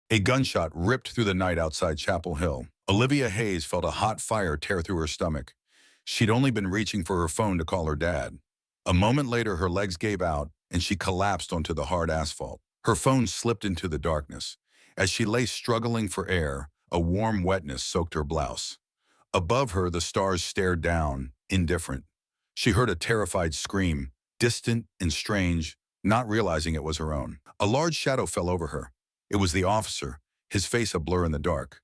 A gunshot ripped through the night outside Chapel Hill. Olivia Hayes felt a hot fire tear through her stomach. She'd only been reaching for her phone to call her dad. A moment later, her legs gave out and she collapsed onto the hard asphalt. Her phone slipped into the darkness. As she lay struggling for air, a warm wetness soaked her blouse. Above her, the stars stared down, indifferent. She heard a terrified scream, distant and strange, not realizing it was her own. A large shadow fell over her. It was the officer, his face a blur in the dark.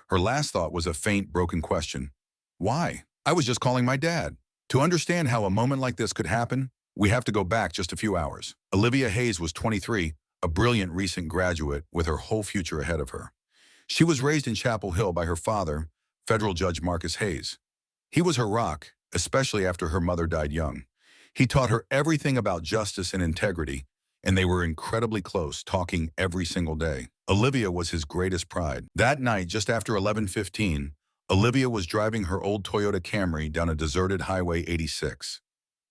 Her last thought was a faint, broken question. Why? I was just calling my dad. To understand how a moment like this could happen, we have to go back just a few hours. Olivia Hayes was 23, a brilliant recent graduate with her whole future ahead of her. She was raised in Chapel Hill by her father, federal judge Marcus Hayes. He was her rock, especially after her mother died young. He taught her everything about justice and integrity, and they were incredibly close, talking every single day. Olivia was his greatest pride. That night, just after 11:15, Olivia was driving her old Toyota Camry down a deserted Highway 86.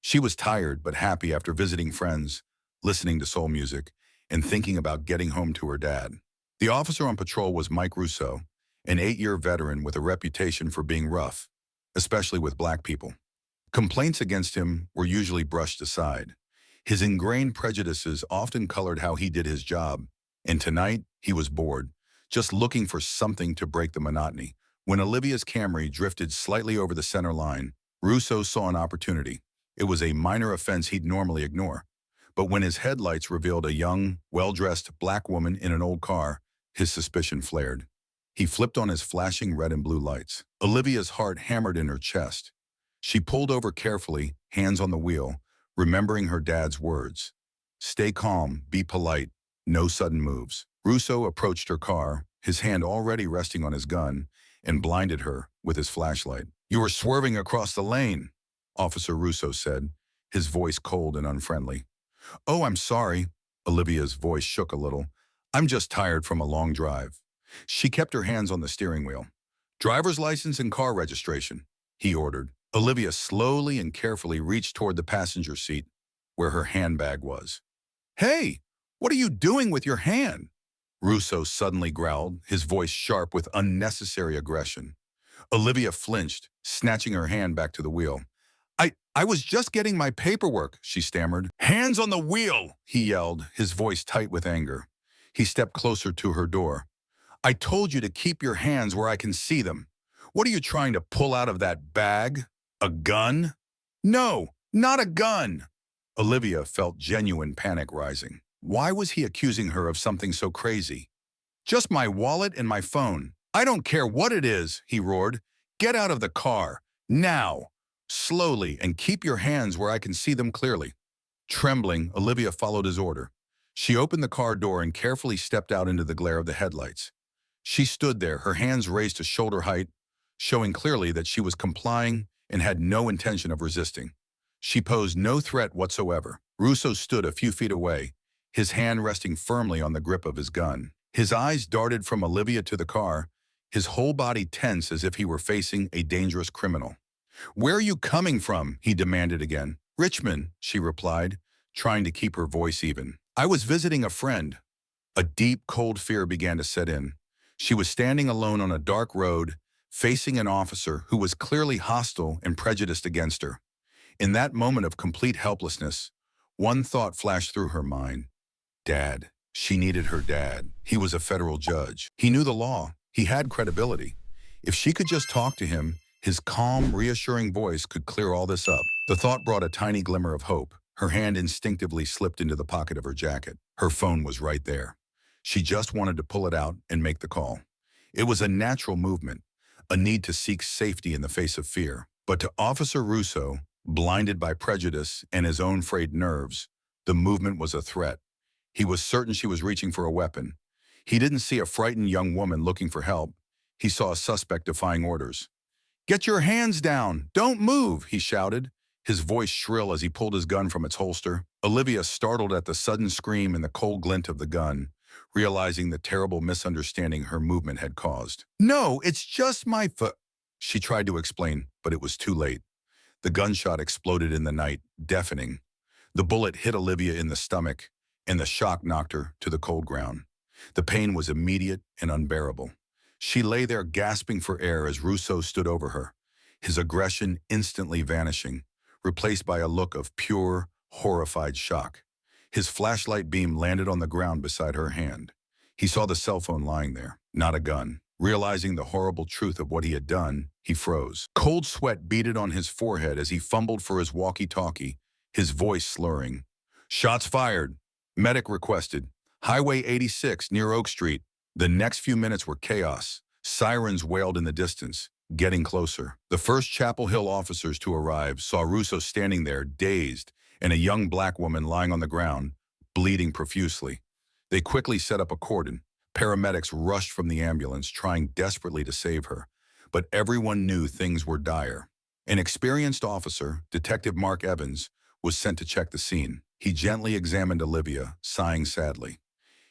She was tired but happy after visiting friends, listening to soul music, and thinking about getting home to her dad. The officer on patrol was Mike Russo, an 8-year veteran with a reputation for being rough, especially with black people. Complaints against him were usually brushed aside. His ingrained prejudices often colored how he did his job, and tonight he was bored, just looking for something to break the monotony. When Olivia's Camry drifted slightly over the center line, Russo saw an opportunity. It was a minor offense he'd normally ignore. But when his headlights revealed a young, well-dressed black woman in an old car, his suspicion flared. He flipped on his flashing red and blue lights. Olivia's heart hammered in her chest. She pulled over carefully, hands on the wheel, remembering her dad's words. Stay calm, be polite, no sudden moves. Russo approached her car, his hand already resting on his gun, and blinded her with his flashlight. You were swerving across the lane, Officer Russo said, his voice cold and unfriendly. Oh, I'm sorry. Olivia's voice shook a little. I'm just tired from a long drive. She kept her hands on the steering wheel. Driver's license and car registration, he ordered. Olivia slowly and carefully reached toward the passenger seat, where her handbag was. Hey, what are you doing with your hand? Russo suddenly growled, his voice sharp with unnecessary aggression. Olivia flinched, snatching her hand back to the wheel. I was just getting my paperwork, she stammered. Hands on the wheel, he yelled, his voice tight with anger. He stepped closer to her door. I told you to keep your hands where I can see them. What are you trying to pull out of that bag? A gun? No, not a gun. Olivia felt genuine panic rising. Why was he accusing her of something so crazy? Just my wallet and my phone. I don't care what it is, he roared. Get out of the car, now. Slowly, and keep your hands where I can see them clearly. Trembling, Olivia followed his order. She opened the car door and carefully stepped out into the glare of the headlights. She stood there, her hands raised to shoulder height, showing clearly that she was complying and had no intention of resisting. She posed no threat whatsoever. Russo stood a few feet away, his hand resting firmly on the grip of his gun. His eyes darted from Olivia to the car, his whole body tense as if he were facing a dangerous criminal. Where are you coming from? He demanded again. Richmond, she replied, trying to keep her voice even. I was visiting a friend. A deep, cold fear began to set in. She was standing alone on a dark road, facing an officer who was clearly hostile and prejudiced against her. In that moment of complete helplessness, one thought flashed through her mind. Dad. She needed her dad. He was a federal judge. He knew the law. He had credibility. If she could just talk to him, his calm, reassuring voice could clear all this up. The thought brought a tiny glimmer of hope. Her hand instinctively slipped into the pocket of her jacket. Her phone was right there. She just wanted to pull it out and make the call. It was a natural movement, a need to seek safety in the face of fear. But to Officer Russo, blinded by prejudice and his own frayed nerves, the movement was a threat. He was certain she was reaching for a weapon. He didn't see a frightened young woman looking for help. He saw a suspect defying orders. Get your hands down! Don't move! He shouted, his voice shrill as he pulled his gun from its holster. Olivia startled at the sudden scream and the cold glint of the gun, realizing the terrible misunderstanding her movement had caused. No, it's just my foot, she tried to explain, but it was too late. The gunshot exploded in the night, deafening. The bullet hit Olivia in the stomach, and the shock knocked her to the cold ground. The pain was immediate and unbearable. She lay there gasping for air as Russo stood over her, his aggression instantly vanishing, replaced by a look of pure, horrified shock. His flashlight beam landed on the ground beside her hand. He saw the cell phone lying there, not a gun. Realizing the horrible truth of what he had done, he froze. Cold sweat beaded on his forehead as he fumbled for his walkie-talkie, his voice slurring. Shots fired. Medic requested. Highway 86 near Oak Street. The next few minutes were chaos. Sirens wailed in the distance, getting closer. The first Chapel Hill officers to arrive saw Russo standing there, dazed, and a young black woman lying on the ground, bleeding profusely. They quickly set up a cordon. Paramedics rushed from the ambulance, trying desperately to save her. But everyone knew things were dire. An experienced officer, Detective Mark Evans, was sent to check the scene. He gently examined Olivia, sighing sadly.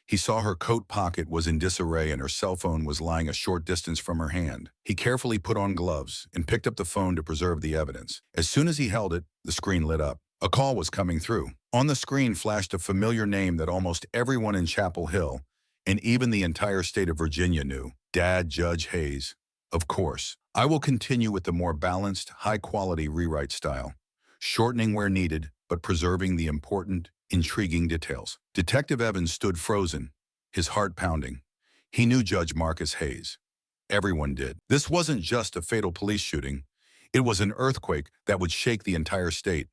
He saw her coat pocket was in disarray and her cell phone was lying a short distance from her hand. He carefully put on gloves and picked up the phone to preserve the evidence. As soon as he held it, the screen lit up. A call was coming through. On the screen flashed a familiar name that almost everyone in Chapel Hill, and even the entire state of Virginia, knew. Dad Judge Hayes. Of course. I will continue with the more balanced, high-quality rewrite style, shortening where needed, but preserving the important, intriguing details. Detective Evans stood frozen, his heart pounding. He knew Judge Marcus Hayes. Everyone did. This wasn't just a fatal police shooting. It was an earthquake that would shake the entire state.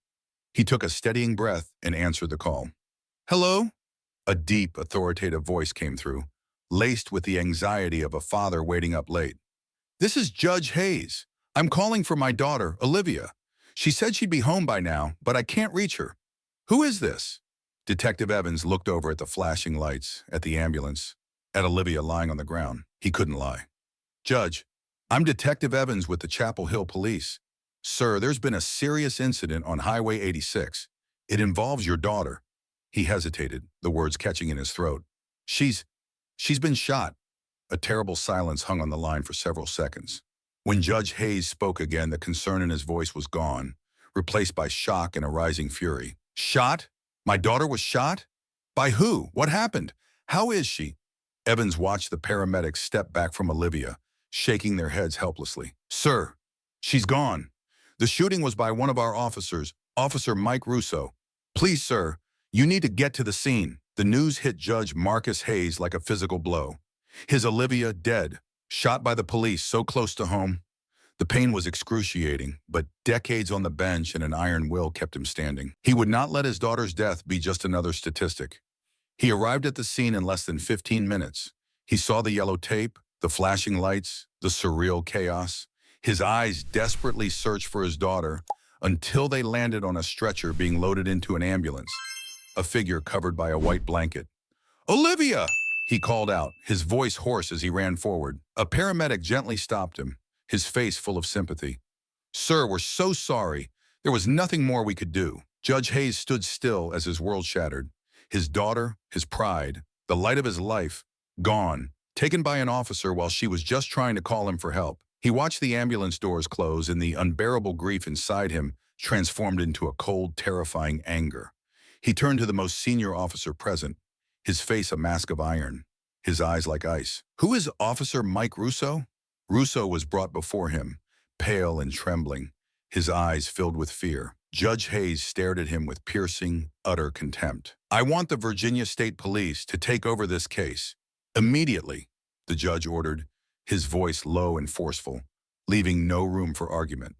He took a steadying breath and answered the call. Hello? A deep, authoritative voice came through, laced with the anxiety of a father waiting up late. This is Judge Hayes. I'm calling for my daughter, Olivia. She said she'd be home by now, but I can't reach her. Who is this? Detective Evans looked over at the flashing lights, at the ambulance, at Olivia lying on the ground. He couldn't lie. Judge, I'm Detective Evans with the Chapel Hill Police. Sir, there's been a serious incident on Highway 86. It involves your daughter. He hesitated, the words catching in his throat. She's been shot. A terrible silence hung on the line for several seconds. When Judge Hayes spoke again, the concern in his voice was gone, replaced by shock and a rising fury. Shot? My daughter was shot? By who? What happened? How is she? Evans watched the paramedics step back from Olivia, shaking their heads helplessly. Sir, she's gone. The shooting was by one of our officers, Officer Mike Russo. Please, sir, you need to get to the scene. The news hit Judge Marcus Hayes like a physical blow. His Olivia dead, shot by the police so close to home. The pain was excruciating, but decades on the bench and an iron will kept him standing. He would not let his daughter's death be just another statistic. He arrived at the scene in less than 15 minutes. He saw the yellow tape, the flashing lights, the surreal chaos. His eyes desperately searched for his daughter until they landed on a stretcher being loaded into an ambulance, a figure covered by a white blanket. Olivia! He called out, his voice hoarse as he ran forward. A paramedic gently stopped him, his face full of sympathy. Sir, we're so sorry. There was nothing more we could do. Judge Hayes stood still as his world shattered. His daughter, his pride, the light of his life, gone, taken by an officer while she was just trying to call him for help. He watched the ambulance doors close and the unbearable grief inside him transformed into a cold, terrifying anger. He turned to the most senior officer present, his face a mask of iron, his eyes like ice. Who is Officer Mike Russo? Russo was brought before him, pale and trembling, his eyes filled with fear. Judge Hayes stared at him with piercing, utter contempt. I want the Virginia State Police to take over this case. Immediately, the judge ordered, his voice low and forceful, leaving no room for argument.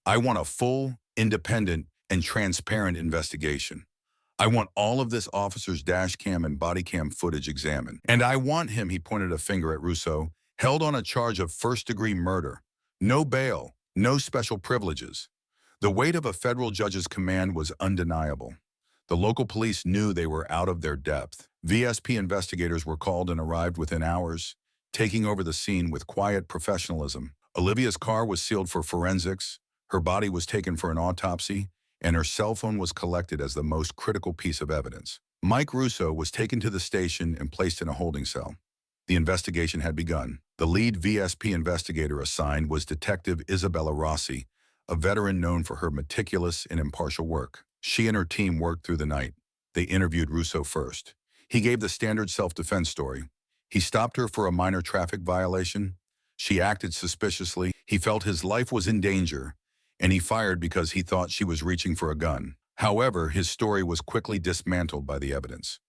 I want a full, independent, and transparent investigation. I want all of this officer's dash cam and body cam footage examined. And I want him, he pointed a finger at Russo, held on a charge of first-degree murder. No bail, no special privileges. The weight of a federal judge's command was undeniable. The local police knew they were out of their depth. VSP investigators were called and arrived within hours, taking over the scene with quiet professionalism. Olivia's car was sealed for forensics, her body was taken for an autopsy, and her cell phone was collected as the most critical piece of evidence. Mike Russo was taken to the station and placed in a holding cell. The investigation had begun. The lead VSP investigator assigned was Detective Isabella Rossi, a veteran known for her meticulous and impartial work. She and her team worked through the night. They interviewed Russo first. He gave the standard self-defense story. He stopped her for a minor traffic violation. She acted suspiciously. He felt his life was in danger, and he fired because he thought she was reaching for a gun. However, his story was quickly dismantled by the evidence.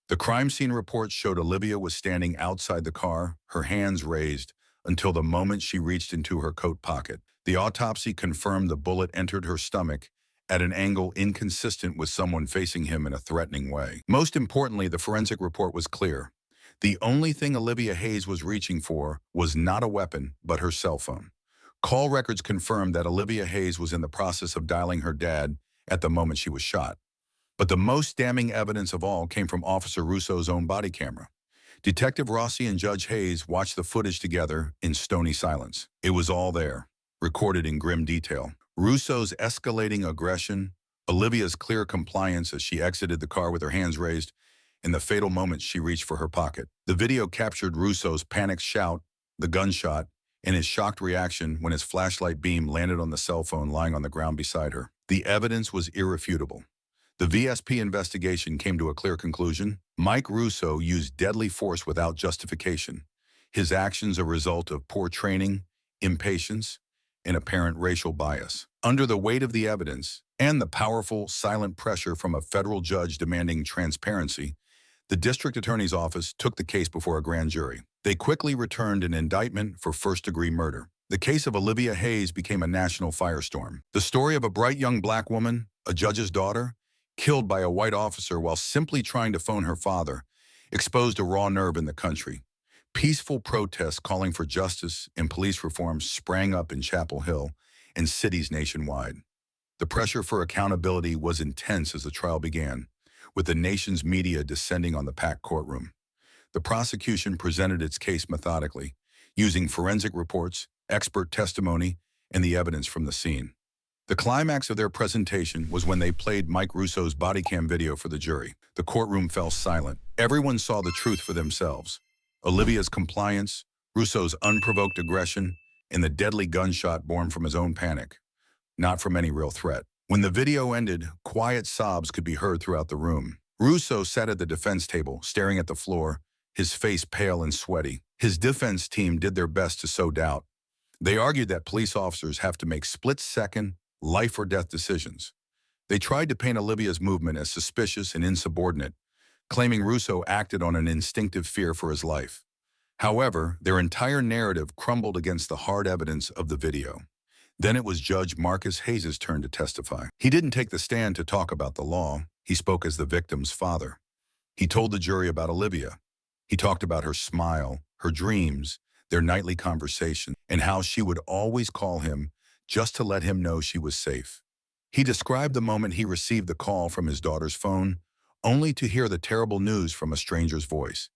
The crime scene reports showed Olivia was standing outside the car, her hands raised, until the moment she reached into her coat pocket. The autopsy confirmed the bullet entered her stomach at an angle inconsistent with someone facing him in a threatening way. Most importantly, the forensic report was clear. The only thing Olivia Hayes was reaching for was not a weapon, but her cell phone. Call records confirmed that Olivia Hayes was in the process of dialing her dad at the moment she was shot. But the most damning evidence of all came from Officer Russo's own body camera. Detective Rossi and Judge Hayes watched the footage together in stony silence. It was all there, recorded in grim detail. Russo's escalating aggression, Olivia's clear compliance as she exited the car with her hands raised, and the fatal moment she reached for her pocket. The video captured Russo's panicked shout, the gunshot, and his shocked reaction when his flashlight beam landed on the cell phone lying on the ground beside her. The evidence was irrefutable. The VSP investigation came to a clear conclusion. Mike Russo used deadly force without justification. His actions a result of poor training, impatience, and apparent racial bias. Under the weight of the evidence and the powerful, silent pressure from a federal judge demanding transparency, the district attorney's office took the case before a grand jury. They quickly returned an indictment for first-degree murder. The case of Olivia Hayes became a national firestorm. The story of a bright young black woman, a judge's daughter, killed by a white officer while simply trying to phone her father, exposed a raw nerve in the country. Peaceful protests calling for justice and police reform sprang up in Chapel Hill and cities nationwide. The pressure for accountability was intense as the trial began, with the nation's media descending on the packed courtroom. The prosecution presented its case methodically, using forensic reports, expert testimony, and the evidence from the scene. The climax of their presentation was when they played Mike Russo's body cam video for the jury. The courtroom fell silent. Everyone saw the truth for themselves. Olivia's compliance, Russo's unprovoked aggression, and the deadly gunshot born from his own panic, not from any real threat. When the video ended, quiet sobs could be heard throughout the room. Russo sat at the defense table, staring at the floor, his face pale and sweaty. His defense team did their best to sow doubt. They argued that police officers have to make split-second, life-or-death decisions. They tried to paint Olivia's movement as suspicious and insubordinate, claiming Russo acted on an instinctive fear for his life. However, their entire narrative crumbled against the hard evidence of the video. Then it was Judge Marcus Hayes' turn to testify. He didn't take the stand to talk about the law. He spoke as the victim's father. He told the jury about Olivia. He talked about her smile, her dreams, their nightly conversation, and how she would always call him just to let him know she was safe. He described the moment he received the call from his daughter's phone, only to hear the terrible news from a stranger's voice.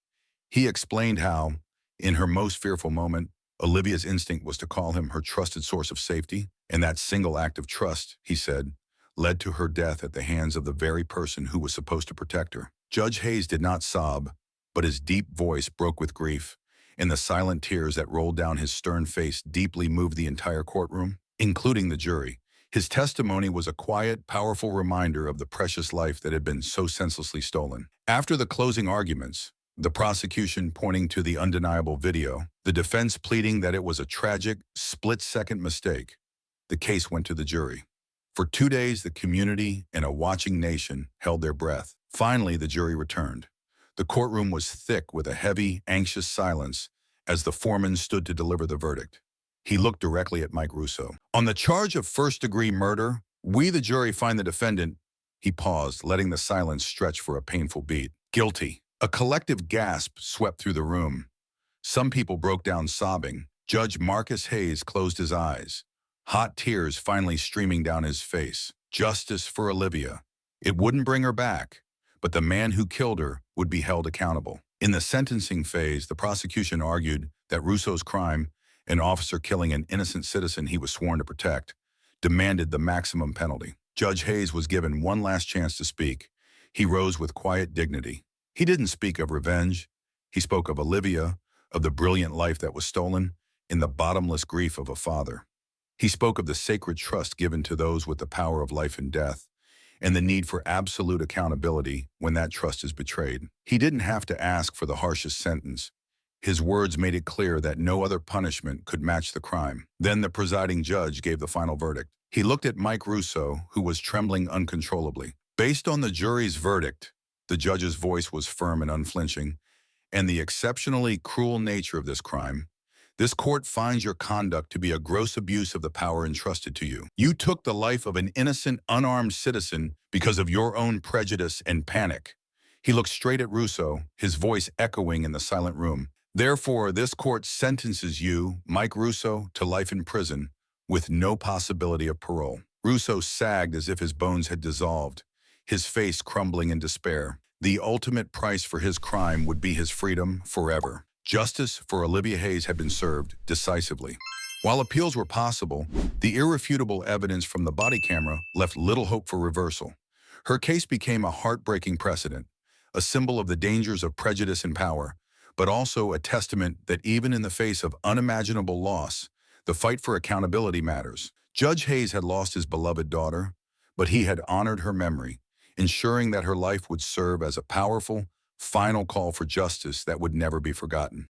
He explained how, in her most fearful moment, Olivia's instinct was to call him her trusted source of safety, and that single act of trust, he said, led to her death at the hands of the very person who was supposed to protect her. Judge Hayes did not sob, but his deep voice broke with grief, and the silent tears that rolled down his stern face deeply moved the entire courtroom, including the jury. His testimony was a quiet, powerful reminder of the precious life that had been so senselessly stolen. After the closing arguments, the prosecution pointing to the undeniable video, the defense pleading that it was a tragic, split-second mistake, the case went to the jury. For 2 days, the community and a watching nation held their breath. Finally, the jury returned. The courtroom was thick with a heavy, anxious silence as the foreman stood to deliver the verdict. He looked directly at Mike Russo. On the charge of first-degree murder, we, the jury, find the defendant. He paused, letting the silence stretch for a painful beat. Guilty. A collective gasp swept through the room. Some people broke down sobbing. Judge Marcus Hayes closed his eyes, hot tears finally streaming down his face. Justice for Olivia. It wouldn't bring her back, but the man who killed her would be held accountable. In the sentencing phase, the prosecution argued that Russo's crime, an officer killing an innocent citizen he was sworn to protect, demanded the maximum penalty. Judge Hayes was given one last chance to speak. He rose with quiet dignity. He didn't speak of revenge. He spoke of Olivia, of the brilliant life that was stolen, and the bottomless grief of a father. He spoke of the sacred trust given to those with the power of life and death, and the need for absolute accountability when that trust is betrayed. He didn't have to ask for the harshest sentence. His words made it clear that no other punishment could match the crime. Then the presiding judge gave the final verdict. He looked at Mike Russo, who was trembling uncontrollably. Based on the jury's verdict, the judge's voice was firm and unflinching, and the exceptionally cruel nature of this crime, this court finds your conduct to be a gross abuse of the power entrusted to you. You took the life of an innocent, unarmed citizen because of your own prejudice and panic. He looked straight at Russo, his voice echoing in the silent room. Therefore, this court sentences you, Mike Russo, to life in prison with no possibility of parole. Russo sagged as if his bones had dissolved, his face crumbling in despair. The ultimate price for his crime would be his freedom forever. Justice for Olivia Hayes had been served decisively. While appeals were possible, the irrefutable evidence from the body camera left little hope for reversal. Her case became a heartbreaking precedent, a symbol of the dangers of prejudice and power, but also a testament that even in the face of unimaginable loss, the fight for accountability matters. Judge Hayes had lost his beloved daughter, but he had honored her memory, ensuring that her life would serve as a powerful, final call for justice that would never be forgotten.